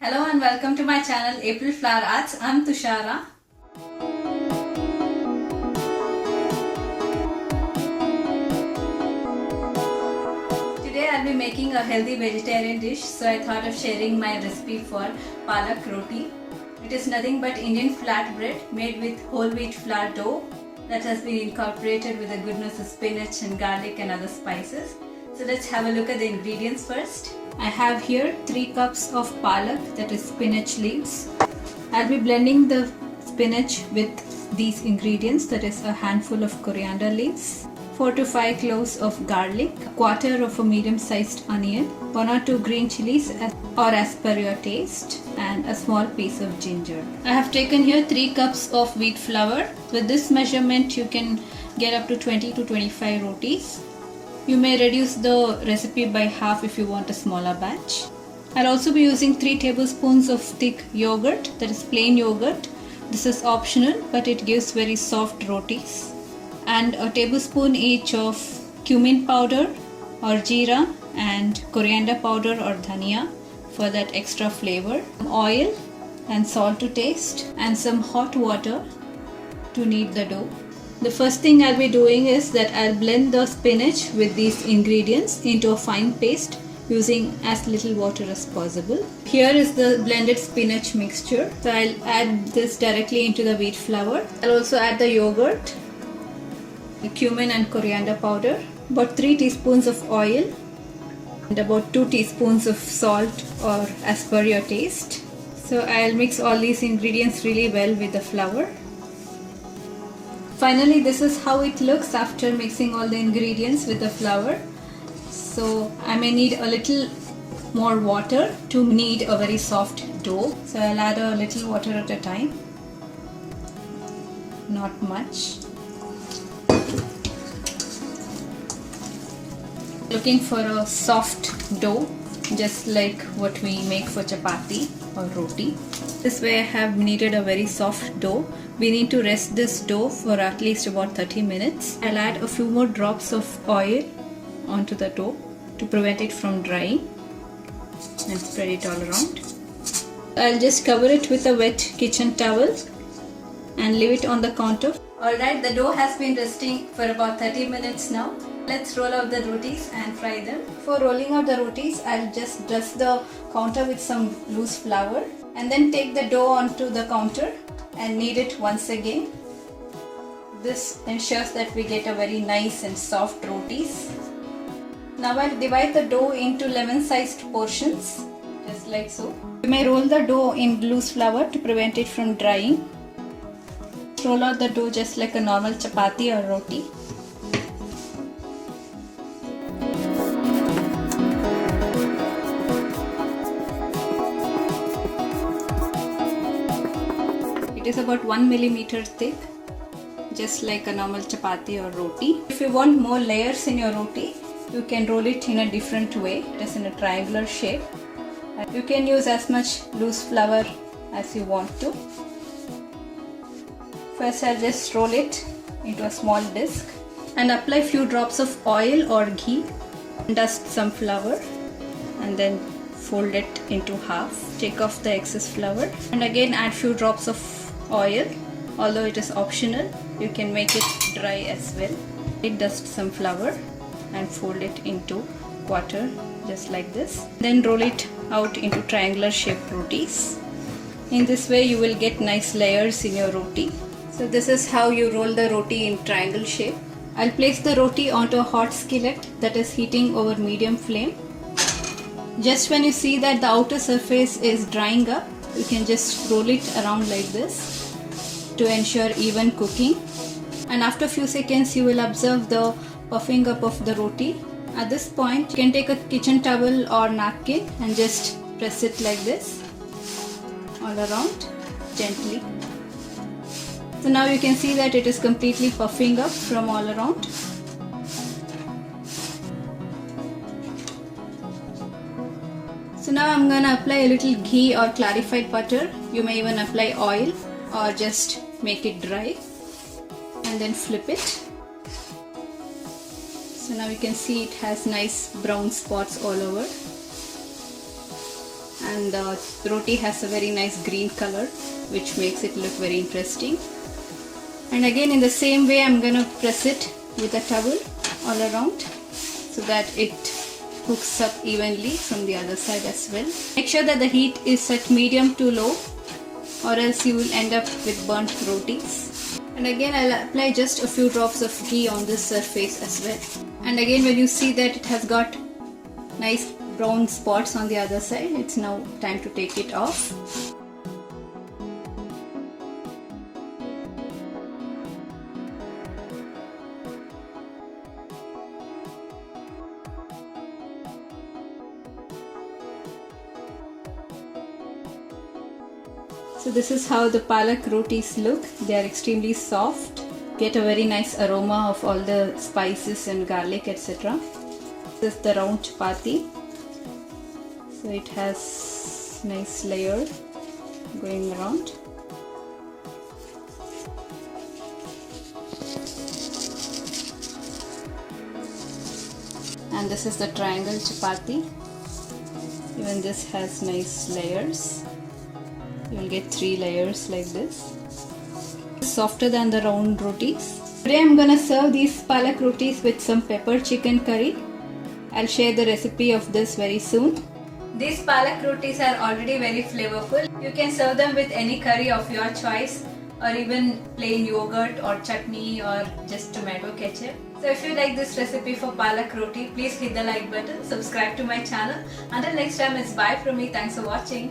Hello and welcome to my channel April Flower Arts. I'm Tushara. Today I'll be making a healthy vegetarian dish, so I thought of sharing my recipe for palak roti. It is nothing but Indian flatbread made with whole wheat flour dough that has been incorporated with the goodness of spinach and garlic and other spices. So let's have a look at the ingredients first. I have here 3 cups of palak, that is spinach leaves. I'll be blending the spinach with these ingredients, that is a handful of coriander leaves, 4 to 5 cloves of garlic, a quarter of a medium-sized onion, 1 or 2 green chilies or as per your taste, and a small piece of ginger. I have taken here 3 cups of wheat flour. With this measurement you can get up to 20 to 25 rotis. You may reduce the recipe by half if you want a smaller batch. I'll also be using 3 tablespoons of thick yogurt, that is plain yogurt. This is optional but it gives very soft rotis. And a tablespoon each of cumin powder or jeera and coriander powder or dhania for that extra flavor. Oil and salt to taste and some hot water to knead the dough. The first thing I'll be doing is that I'll blend the spinach with these ingredients into a fine paste using as little water as possible. Here is the blended spinach mixture. So I'll add this directly into the wheat flour. I'll also add the yogurt, the cumin and coriander powder, about 3 teaspoons of oil and about 2 teaspoons of salt or as per your taste. So I'll mix all these ingredients really well with the flour. Finally, this is how it looks after mixing all the ingredients with the flour. So I may need a little more water to knead a very soft dough. So I'll add a little water at a time, not much. Looking for a soft dough, just like what we make for chapati or roti. This way I have kneaded a very soft dough. We need to rest this dough for at least about 30 minutes. I'll add a few more drops of oil onto the dough to prevent it from drying and spread it all around. I'll just cover it with a wet kitchen towel and leave it on the counter. Alright, the dough has been resting for about 30 minutes now. Let's roll out the rotis and fry them. For rolling out the rotis, I'll just dust the counter with some loose flour and then take the dough onto the counter and knead it once again. This ensures that we get a very nice and soft rotis. Now I'll divide the dough into lemon-sized portions, just like so. You may roll the dough in loose flour to prevent it from drying. Roll out the dough just like a normal chapati or roti. It is about 1 millimeter thick, just like a normal chapati or roti. If you want more layers in your roti, you can roll it in a different way. It is in a triangular shape. You can use as much loose flour as you want to. First I'll just roll it into a small disc and apply few drops of oil or ghee. Dust some flour and then fold it into half. Take off the excess flour and again add few drops of oil. Although it is optional, you can make it dry as well. Dust some flour and fold it into quarter, just like this. Then roll it out into triangular shaped rotis. In this way you will get nice layers in your roti. So this is how you roll the roti in triangle shape. I'll place the roti onto a hot skillet that is heating over medium flame. Just when you see that the outer surface is drying up, you can just roll it around like this to ensure even cooking. And after a few seconds you will observe the puffing up of the roti. At this point you can take a kitchen towel or napkin and just press it like this all around gently. So now you can see that it is completely puffing up from all around. So now I'm gonna apply a little ghee or clarified butter. You may even apply oil or just make it dry and then flip it. So now you can see it has nice brown spots all over. and the roti has a very nice green color which makes it look very interesting. And again in the same way I'm gonna press it with a towel all around so that it cooks up evenly from the other side as well. Make sure that the heat is set medium to low or else you will end up with burnt rotis. And again I'll apply just a few drops of ghee on this surface as well. And again when you see that it has got nice brown spots on the other side, it's now time to take it off. So this is how the palak rotis look. They are extremely soft. Get a very nice aroma of all the spices and garlic, etc. This is the round chapati. So it has nice layer going around. And this is the triangle chapati. Even this has nice layers. You will get 3 layers like this. Softer than the round rotis. Today I'm gonna serve these palak rotis with some pepper chicken curry. I'll share the recipe of this very soon. These palak rotis are already very flavorful. You can serve them with any curry of your choice or even plain yogurt or chutney or just tomato ketchup. So if you like this recipe for palak roti, please hit the like button, subscribe to my channel. Until next time, it's bye from me. Thanks for watching.